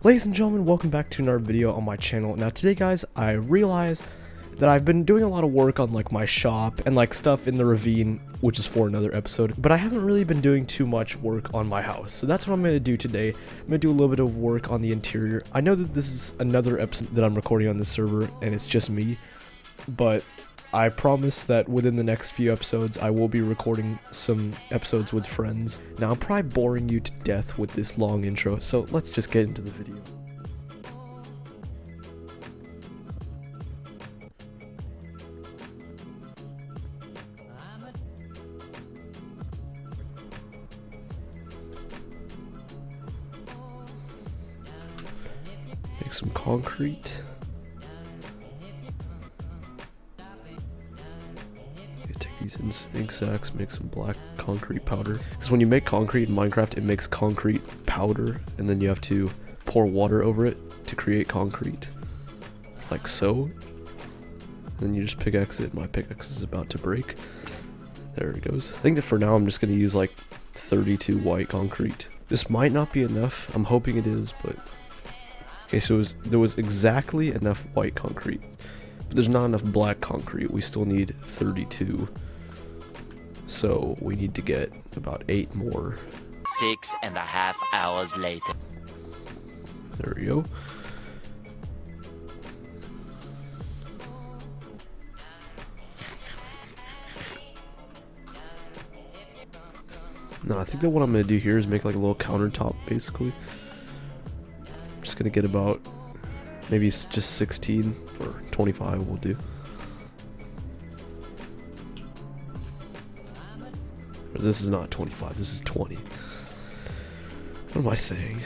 Ladies and gentlemen, welcome back to another video on my channel. Now today guys, I realized that I've been doing a lot of work on like my shop and like stuff in the ravine, which is for another episode, but I haven't really been doing too much work on my house. So that's what I'm going to do today. I'm going to do a little bit of work on the interior. I know that this is another episode that I'm recording on this server and it's just me, but I promise that within the next few episodes, I will be recording some episodes with friends. Now, I'm probably boring you to death with this long intro, so let's just get into the video. Make some concrete. These ink sacks, make some black concrete powder, because when you make concrete in Minecraft it makes concrete powder and then you have to pour water over it to create concrete, like so. And then you just pickaxe it. My pickaxe is about to break. There it goes. I think that for now I'm just going to use like 32 white concrete. This might not be enough, I'm hoping it is, but okay, so there was exactly enough white concrete, but there's not enough black concrete. We still need 32. So we need to get about 8 more. 6.5 hours later. There we go. No, I think that what I'm going to do here is make like a little countertop, basically. I'm just going to get about, maybe it's just 16 or 25 will do. Or this is not 25, this is 20. What am I saying?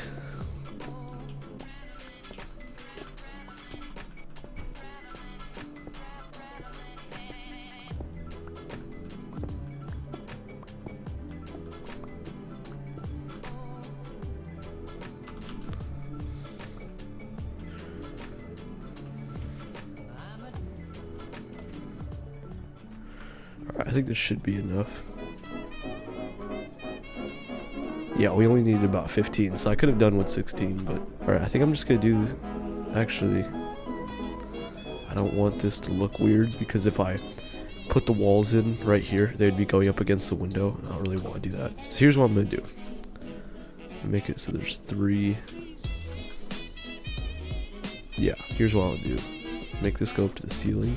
Alright, I think this should be enough. Yeah, we only needed about 15, so I could have done with 16, but alright, I think I'm just gonna do, actually, I don't want this to look weird, because if I put the walls in right here, they'd be going up against the window, and I don't really want to do that. So here's what I'm gonna do. Make it so there's 3. Yeah, here's what I'll do. Make this go up to the ceiling.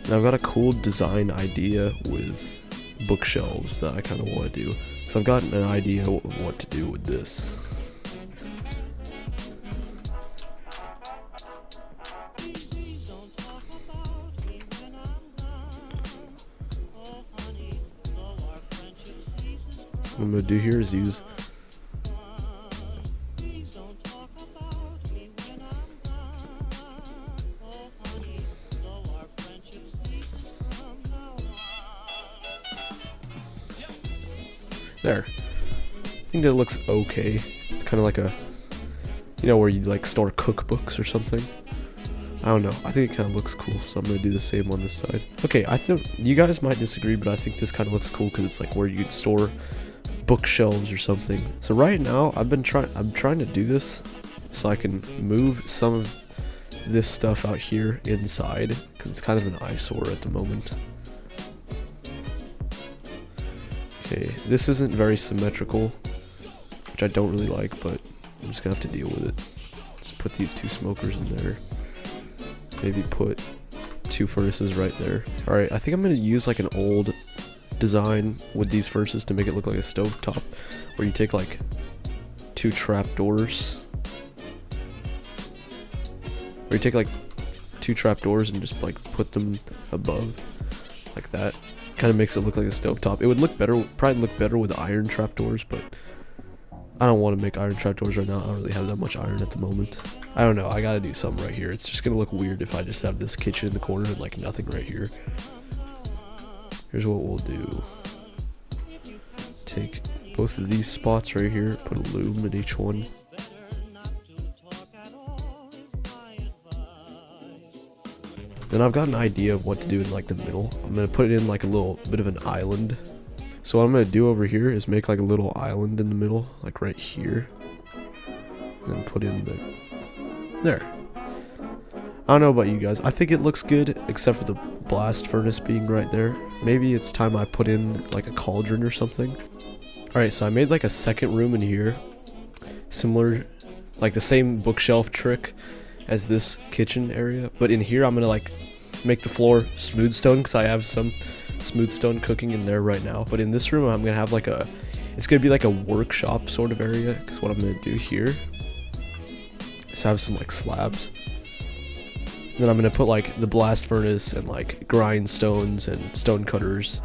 Now I've got a cool design idea with bookshelves that I kind of want to do, so I've gotten an idea of what to do with this. What I'm going to do here is use there. I think that looks okay. It's kind of like a, you know, where you like store cookbooks or something. I don't know. I think it kind of looks cool, so I'm gonna do the same on this side. Okay, I think you guys might disagree, but I think this kind of looks cool because it's like where you'd store bookshelves or something. So right now, I'm trying to do this so I can move some of this stuff out here inside because it's kind of an eyesore at the moment. Okay, this isn't very symmetrical, which I don't really like, but I'm just gonna have to deal with it. Just put these 2 smokers in there. Maybe put 2 furnaces right there. Alright, I think I'm gonna use like an old design with these furnaces to make it look like a stovetop, where you take like 2 trapdoors. Where you take like 2 trapdoors and just like put them above, like that. Kind of makes it look like a stovetop. It would look better, probably look better with iron trapdoors, but I don't want to make iron trapdoors right now. I don't really have that much iron at the moment. I don't know, I gotta do something right here. It's just gonna look weird if I just have this kitchen in the corner and like nothing right here. Here's what we'll do. Take both of these spots right here, put a loom in each one. Then I've got an idea of what to do in like the middle. I'm gonna put it in like a little bit of an island, So what I'm gonna do over here is make like a little island in the middle, like right here. And then put in the... There. I don't know about you guys. I think it looks good, except for the blast furnace being right there. Maybe it's time I put in like a cauldron or something. Alright, so I made like a second room in here. Similar, like the same bookshelf trick as this kitchen area. But in here I'm gonna like make the floor smooth stone, because I have some smooth stone cooking in there right now. But in this room I'm gonna have like a... It's gonna be like a workshop sort of area, because what I'm gonna do here is have some like slabs. Then I'm gonna put like the blast furnace and like grindstones and stone cutters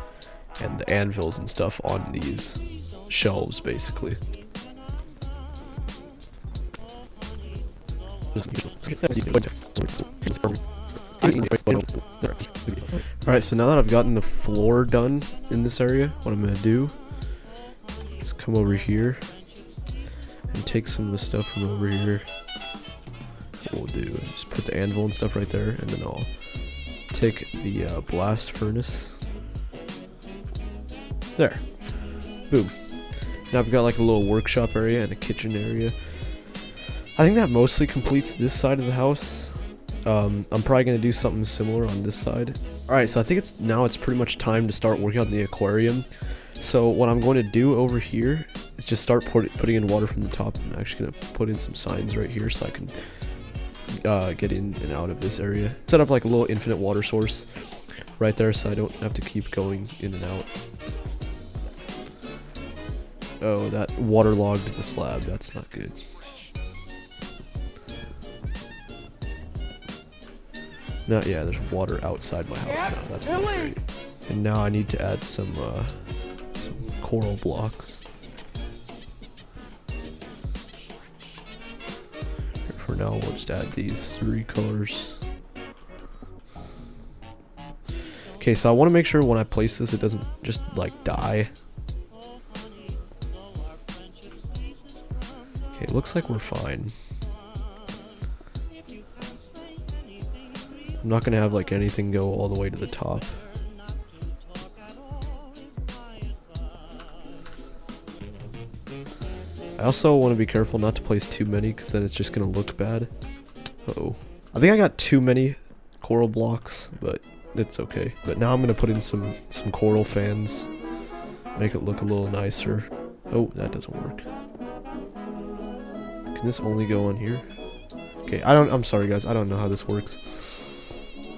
and the anvils and stuff on these shelves, basically. Alright, so now that I've gotten the floor done in this area, what I'm gonna do is come over here and take some of the stuff from over here. What we'll do is just put the anvil and stuff right there, and then I'll take the blast furnace. There. Boom. Now I've got like a little workshop area and a kitchen area. I think that mostly completes this side of the house. I'm probably going to do something similar on this side. Alright, so I think it's pretty much time to start working on the aquarium. So what I'm going to do over here is just start putting in water from the top. I'm actually going to put in some signs right here so I can get in and out of this area. Set up like a little infinite water source right there so I don't have to keep going in and out. Oh, that waterlogged the slab. That's not good. No, yeah, there's water outside my house now. That's not great. And now I need to add some coral blocks. For now, we'll just add these 3 colors. Okay, so I want to make sure when I place this, it doesn't just like die. Okay, it looks like we're fine. I'm not gonna have like anything go all the way to the top. I also want to be careful not to place too many, because then it's just gonna look bad. Uh-oh. I think I got too many coral blocks, but it's okay. But now I'm gonna put in some coral fans, make it look a little nicer. Oh, that doesn't work. Can this only go on here? Okay, I'm sorry guys, I don't know how this works.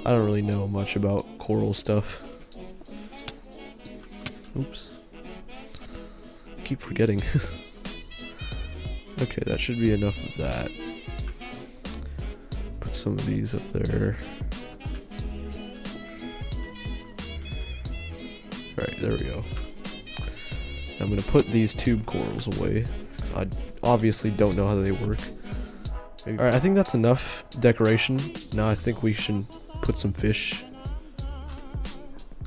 I don't really know much about coral stuff. Oops. I keep forgetting. Okay, that should be enough of that. Put some of these up there. Alright, there we go. I'm gonna put these tube corals away, because I obviously don't know how they work. Alright, I think that's enough decoration. Now I think we should put some fish.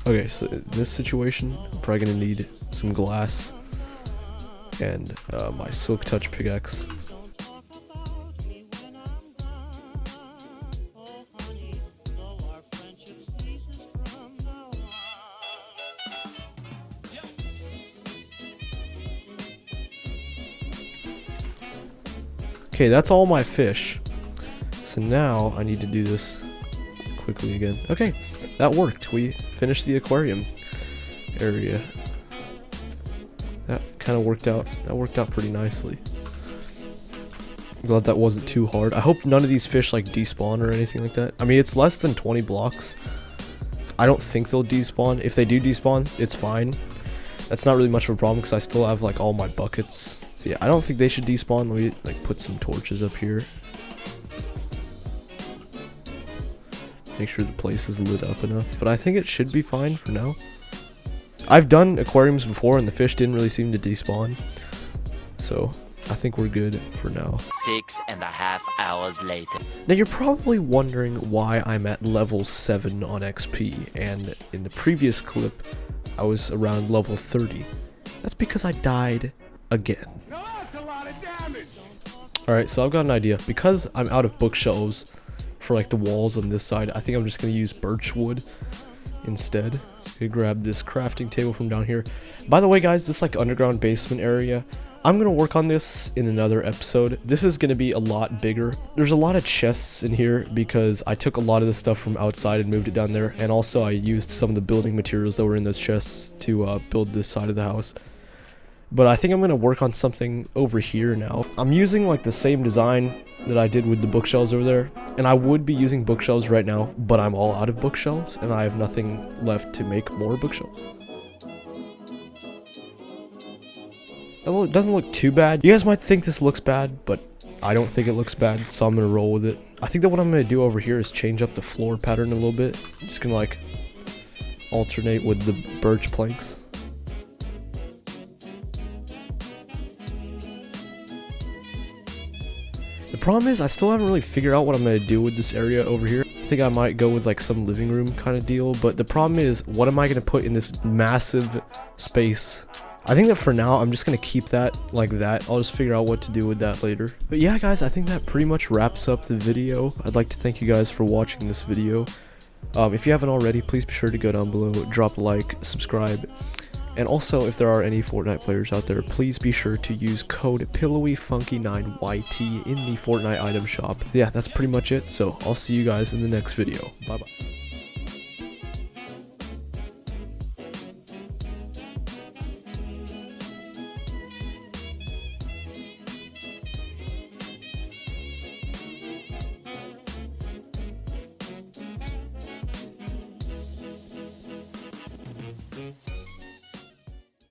Okay, so in this situation, I'm probably gonna need some glass and my silk touch pickaxe. Okay, that's all my fish. So now I need to do this quickly again. Okay, that worked. We finished the aquarium area. That kind of worked out. That worked out pretty nicely. I'm glad that wasn't too hard. I hope none of these fish like despawn or anything like that. I mean, it's less than 20 blocks. I don't think they'll despawn. If they do despawn, it's fine. That's not really much of a problem because I still have like all my buckets. So yeah, I don't think they should despawn. Let me like put some torches up here. Make sure the place is lit up enough. But I think it should be fine for now. I've done aquariums before and the fish didn't really seem to despawn. So I think we're good for now. 6.5 hours later. Now you're probably wondering why I'm at level 7 on XP, and in the previous clip I was around level 30. That's because I died again. No, that's a lot of damage. Alright, so I've got an idea. Because I'm out of bookshelves for like the walls on this side, I think I'm just going to use birch wood instead. I grab this crafting table from down here. By the way, guys, this like underground basement area, I'm gonna work on this in another episode. This is gonna be a lot bigger. There's a lot of chests in here because I took a lot of the stuff from outside and moved it down there, and also I used some of the building materials that were in those chests to build this side of the house. But I think I'm gonna work on something over here now. I'm using like the same design that I did with the bookshelves over there, and I would be using bookshelves right now, but I'm all out of bookshelves and I have nothing left to make more bookshelves. It doesn't look too bad. You guys might think this looks bad, but I don't think it looks bad, so I'm gonna roll with it. I think that what I'm gonna do over here is change up the floor pattern a little bit. I'm just gonna like alternate with the birch planks. The problem is I still haven't really figured out what I'm going to do with this area over here. I think I might go with like some living room kind of deal, but the problem is what am I going to put in this massive space? I think that for now I'm just going to keep that like that. I'll just figure out what to do with that later. But yeah, guys, I think that pretty much wraps up the video. I'd like to thank you guys for watching this video. If you haven't already, please be sure to go down below, drop a like, subscribe. And also, if there are any Fortnite players out there, please be sure to use code PillowyFunky9YT in the Fortnite item shop. Yeah, that's pretty much it, so I'll see you guys in the next video. Bye-bye.